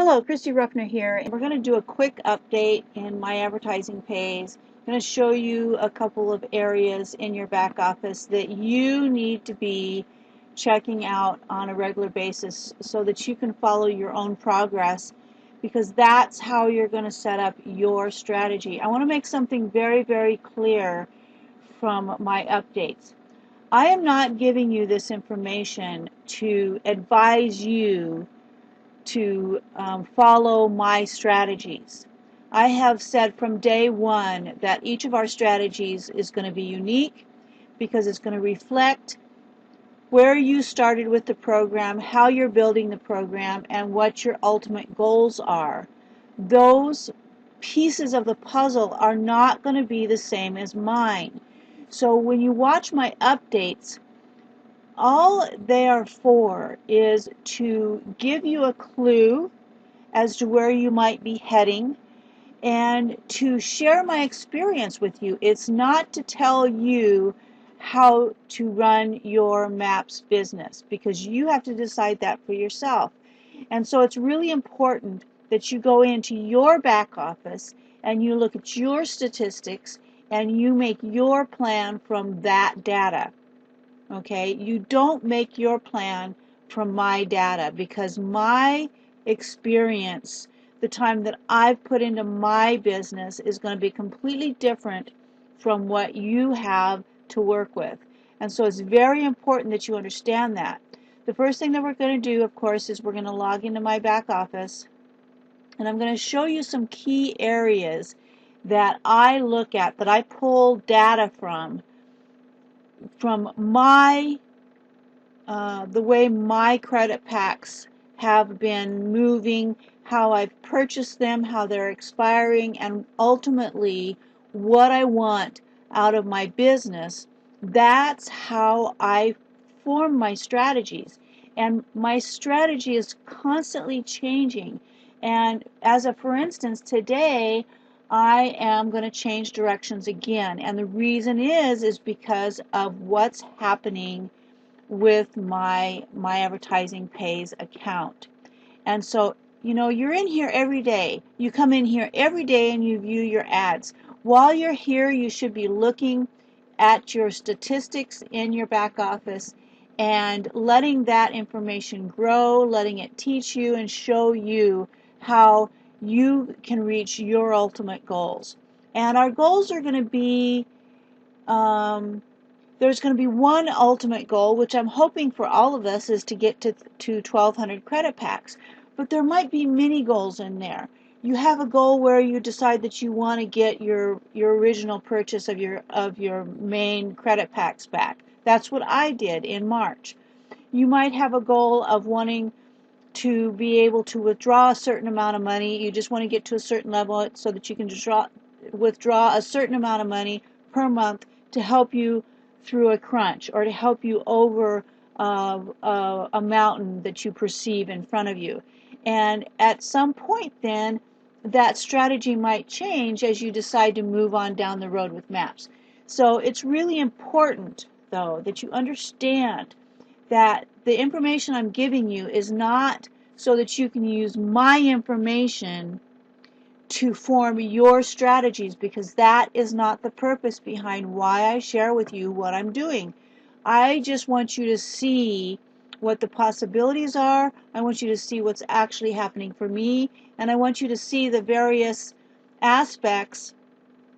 Hello, Christy Ruffner here, and we're going to do a quick update in My Advertising Pays. I'm going to show you a couple of areas in your back office that you need to be checking out on a regular basis so that you can follow your own progress, because that's how you're going to set up your strategy. I want to make something very, very clear from my updates. I am not giving you this information to advise you to follow my strategies. I have said from day one that each of our strategies is going to be unique because it's going to reflect where you started with the program, how you're building the program, and what your ultimate goals are. Those pieces of the puzzle are not going to be the same as mine. So when you watch my updates, all they are for is to give you a clue as to where you might be heading and to share my experience with you. It's not to tell you how to run your MAPS business, because you have to decide that for yourself. And so it's really important that you go into your back office and you look at your statistics and you make your plan from that data. Okay, you don't make your plan from my data, because my experience, the time that I've put into my business, is going to be completely different from what you have to work with. And so it's very important that you understand that. The first thing that we're going to do, of course, is we're going to log into my back office, and I'm going to show you some key areas that I look at, that I pull data from my the way my credit packs have been moving, how I've purchased them, how they're expiring, and ultimately what I want out of my business. That's how I form my strategies. And my strategy is constantly changing. And for instance, today I am going to change directions again. And the reason is because of what's happening with my Advertising Pays account. And so, you're in here every day. You come in here every day and you view your ads. While you're here, you should be looking at your statistics in your back office and letting that information grow, letting it teach you and show you how you can reach your ultimate goals. And our goals are going to be there's going to be one ultimate goal, which I'm hoping for all of us, is to get to 1,200 credit packs. But there might be many goals in there. You have a goal where you decide that you want to get your original purchase of your main credit packs back. That's what I did in March. You might have a goal of wanting to be able to withdraw a certain amount of money. You just want to get to a certain level so that you can withdraw a certain amount of money per month to help you through a crunch, or to help you over a mountain that you perceive in front of you. And at some point then, that strategy might change as you decide to move on down the road with MAPS. So it's really important, though, that you understand that the information I'm giving you is not so that you can use my information to form your strategies, because that is not the purpose behind why I share with you what I'm doing. I just want you to see what the possibilities are. I want you to see what's actually happening for me, and I want you to see the various aspects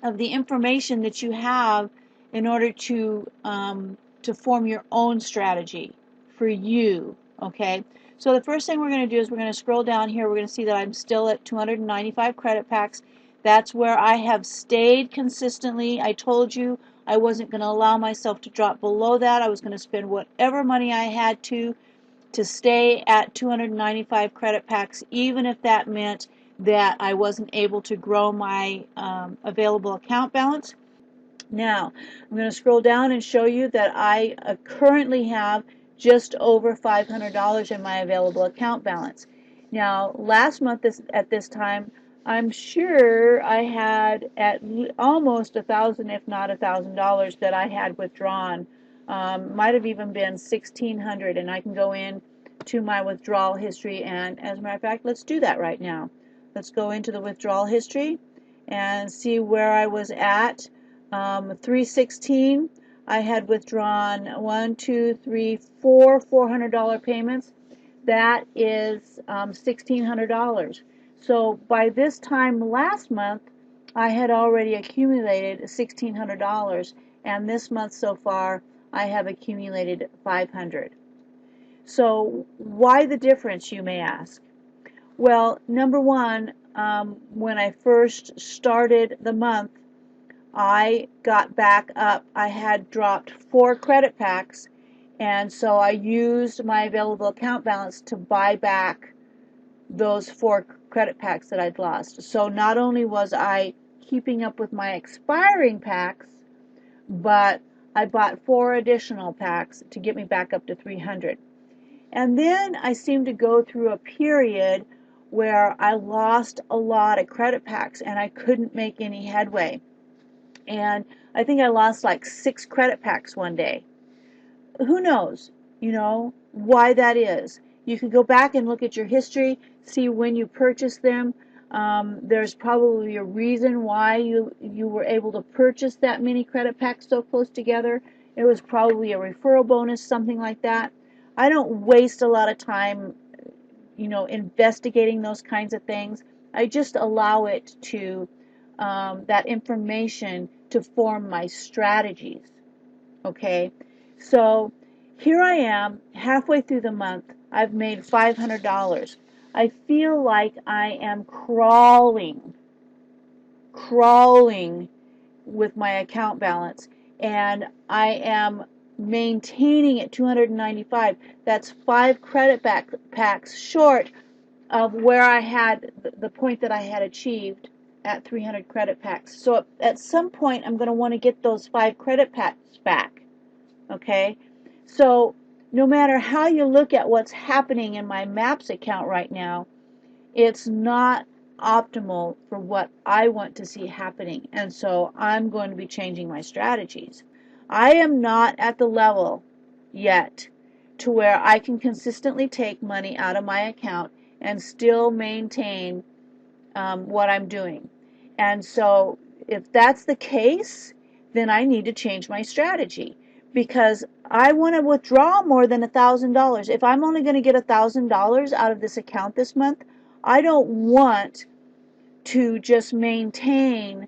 of the information that you have in order to form your own strategy for you. Okay, so the first thing we're going to do is we're going to scroll down here. We're going to see that I'm still at 295 credit packs. That's where I have stayed consistently. I told you I wasn't going to allow myself to drop below that. I was going to spend whatever money I had to stay at 295 credit packs, even if that meant that I wasn't able to grow my available account balance. Now, I'm going to scroll down and show you that I currently have just over $500 in my available account balance. Now, last month at this time, I'm sure I had at almost $1,000, if not $1,000, that I had withdrawn. Might have even been $1,600, and I can go in to my withdrawal history, and as a matter of fact, let's do that right now. Let's go into the withdrawal history and see where I was at. 316, I had withdrawn four $400 payments. That is $1,600. So by this time last month, I had already accumulated $1,600, and this month so far, I have accumulated $500. So why the difference, you may ask? Well, number one, when I first started the month, I got back up. I had dropped 4 credit packs, and so I used my available account balance to buy back those 4 credit packs that I'd lost. So not only was I keeping up with my expiring packs, but I bought 4 additional packs to get me back up to 300. And then I seemed to go through a period where I lost a lot of credit packs and I couldn't make any headway. And I think I lost like 6 credit packs one day. Who knows, why that is. You can go back and look at your history, see when you purchased them. There's probably a reason why you were able to purchase that many credit packs so close together. It was probably a referral bonus, something like that. I don't waste a lot of time, investigating those kinds of things. I just allow it to, that information to form my strategies. Okay, so here I am, halfway through the month. I've made $500. I feel like I am crawling with my account balance, and I am maintaining at 295. That's 5 credit packs short of where I had the point that I had achieved at 300 credit packs. So at some point I'm going to want to get those 5 credit packs back. Okay, so no matter how you look at what's happening in my MAPS account right now, it's not optimal for what I want to see happening, and so I'm going to be changing my strategies. I am not at the level yet to where I can consistently take money out of my account and still maintain what I'm doing. And so if that's the case, then I need to change my strategy, because I want to withdraw more than $1,000. If I'm only going to get $1,000 out of this account this month, I don't want to just maintain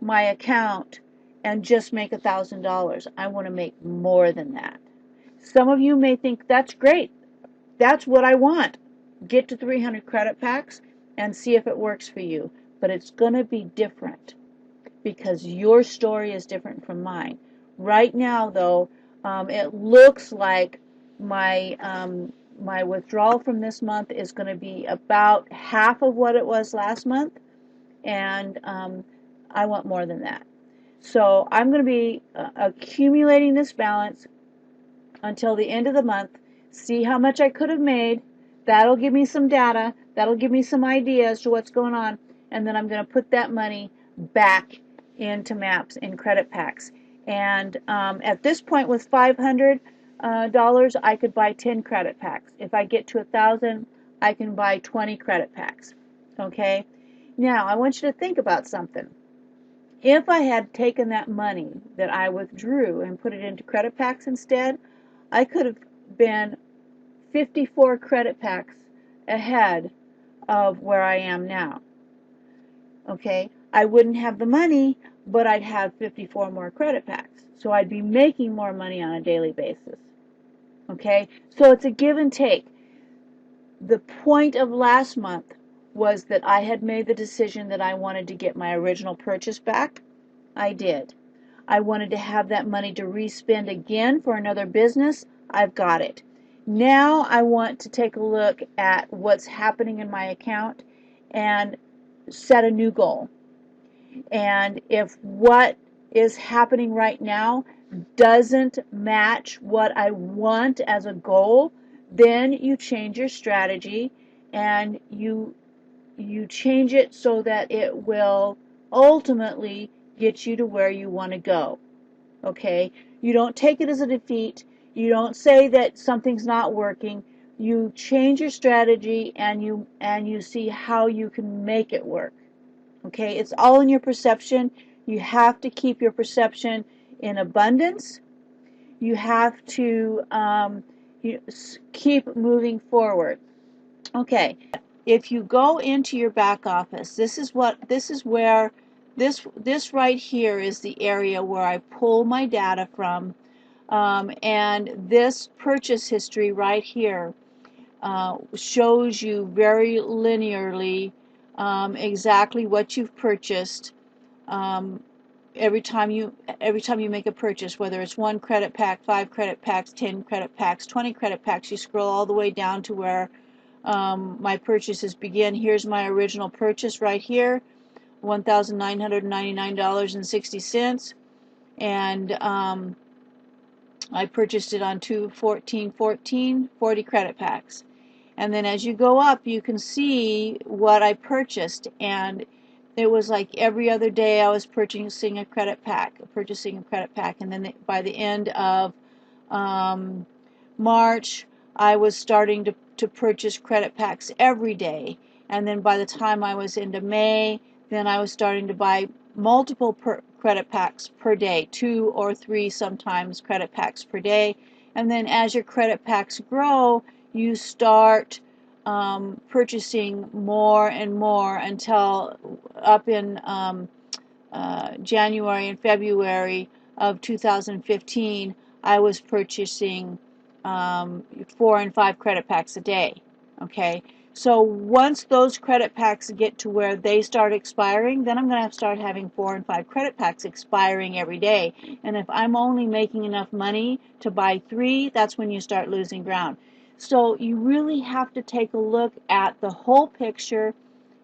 my account and just make $1,000. I want to make more than that. Some of you may think that's great. That's what I want. Get to 300 credit packs and see if it works for you. But it's going to be different because your story is different from mine. Right now, though, it looks like my my withdrawal from this month is going to be about half of what it was last month, and I want more than that. So I'm going to be accumulating this balance until the end of the month, see how much I could have made. That'll give me some data. That'll give me some idea as to what's going on, and then I'm going to put that money back into MAPS in credit packs. And at this point, with $500, I could buy 10 credit packs. If I get to 1,000, I can buy 20 credit packs. Okay. Now I want you to think about something. If I had taken that money that I withdrew and put it into credit packs instead, I could have been 54 credit packs ahead of where I am now. Okay, I wouldn't have the money, but I'd have 54 more credit packs. So I'd be making more money on a daily basis. Okay, so it's a give and take. The point of last month was that I had made the decision that I wanted to get my original purchase back. I did. I wanted to have that money to re-spend again for another business. I've got it. Now I want to take a look at what's happening in my account and set a new goal. And if what is happening right now doesn't match what I want as a goal, then you change your strategy and you change it so that it will ultimately get you to where you want to go. Okay? You don't take it as a defeat. You don't say that something's not working. you change your strategy and you see how you can make it work. Okay, it's all in your perception. You have to keep your perception in abundance. You have to keep moving forward. Okay, if you go into your back office, this is where this right here is the area where I pull my data from, and this purchase history right here shows you very linearly exactly what you've purchased every time you make a purchase, whether it's 1 credit pack, 5 credit packs, 10 credit packs, 20 credit packs. You scroll all the way down to where my purchases begin. Here's my original purchase right here, $1,999.60, and I purchased it on 2/14/14, 40 credit packs. And then as you go up, you can see what I purchased, and it was like every other day I was purchasing a credit pack, and then by the end of March, I was starting to purchase credit packs every day, and then by the time I was into May, then I was starting to buy multiple credit packs per day, 2 or 3 sometimes credit packs per day. And then as your credit packs grow, you start purchasing more and more until up in January and February of 2015, I was purchasing 4 and 5 credit packs a day. Okay, so once those credit packs get to where they start expiring, then I'm going to start having 4 and 5 credit packs expiring every day. And if I'm only making enough money to buy 3, that's when you start losing ground. So you really have to take a look at the whole picture.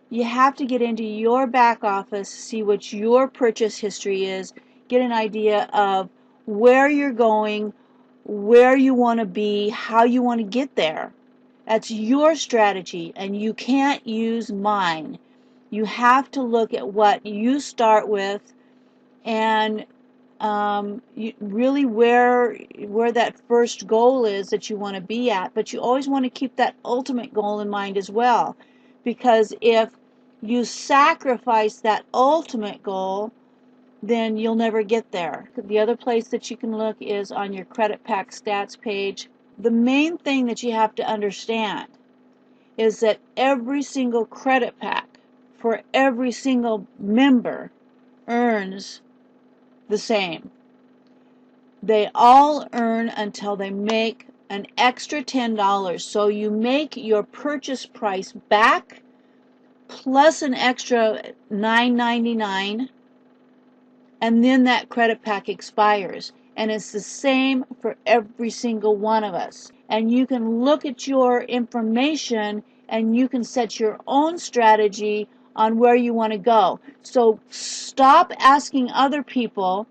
You have to get into your back office, see what your purchase history is, get an idea of where you're going, where you want to be, how you want to get there. That's your strategy, and you can't use mine. You have to look at what you start with and really where that first goal is that you want to be at, but you always want to keep that ultimate goal in mind as well, because if you sacrifice that ultimate goal, then you'll never get there. The other place that you can look is on your credit pack stats page. The main thing that you have to understand is that every single credit pack for every single member earns the same. They all earn until they make an extra $10. So you make your purchase price back plus an extra $9.99, and then that credit pack expires. And it's the same for every single one of us. And you can look at your information and you can set your own strategy on where you want to go. So stop asking other people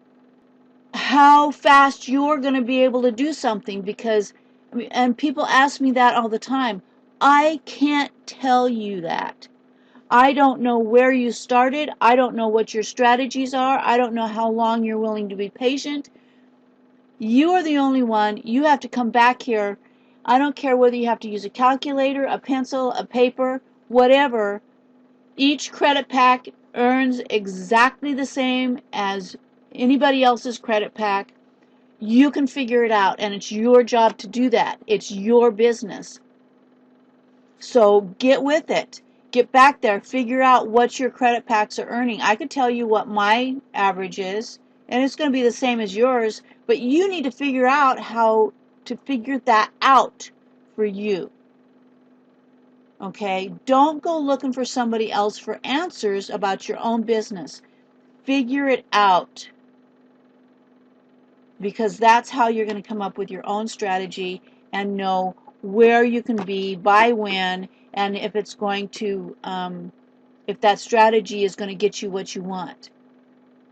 how fast you're going to be able to do something, because, and people ask me that all the time. I can't tell you that. I don't know where you started. I don't know what your strategies are. I don't know how long you're willing to be patient. You are the only one. You have to come back here. I don't care whether you have to use a calculator, a pencil, a paper, whatever. Each credit pack earns exactly the same as anybody else's credit pack. You can figure it out, and it's your job to do that. It's your business. So get with it. Get back there. Figure out what your credit packs are earning. I could tell you what my average is, and it's going to be the same as yours, but you need to figure out how to figure that out for you. Okay? Don't go looking for somebody else for answers about your own business. Figure it out, because that's how you're going to come up with your own strategy and know where you can be by when, and if it's going to if that strategy is going to get you what you want.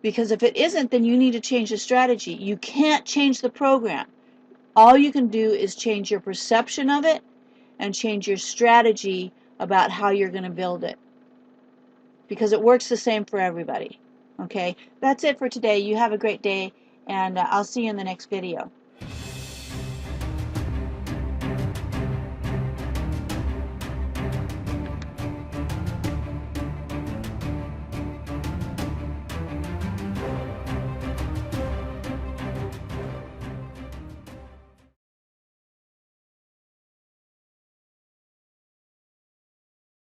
Because if it isn't, then you need to change the strategy. You can't change the program. All you can do is change your perception of it and change your strategy about how you're going to build it, because it works the same for everybody. Okay, that's it for today. You have a great day, and I'll see you in the next video.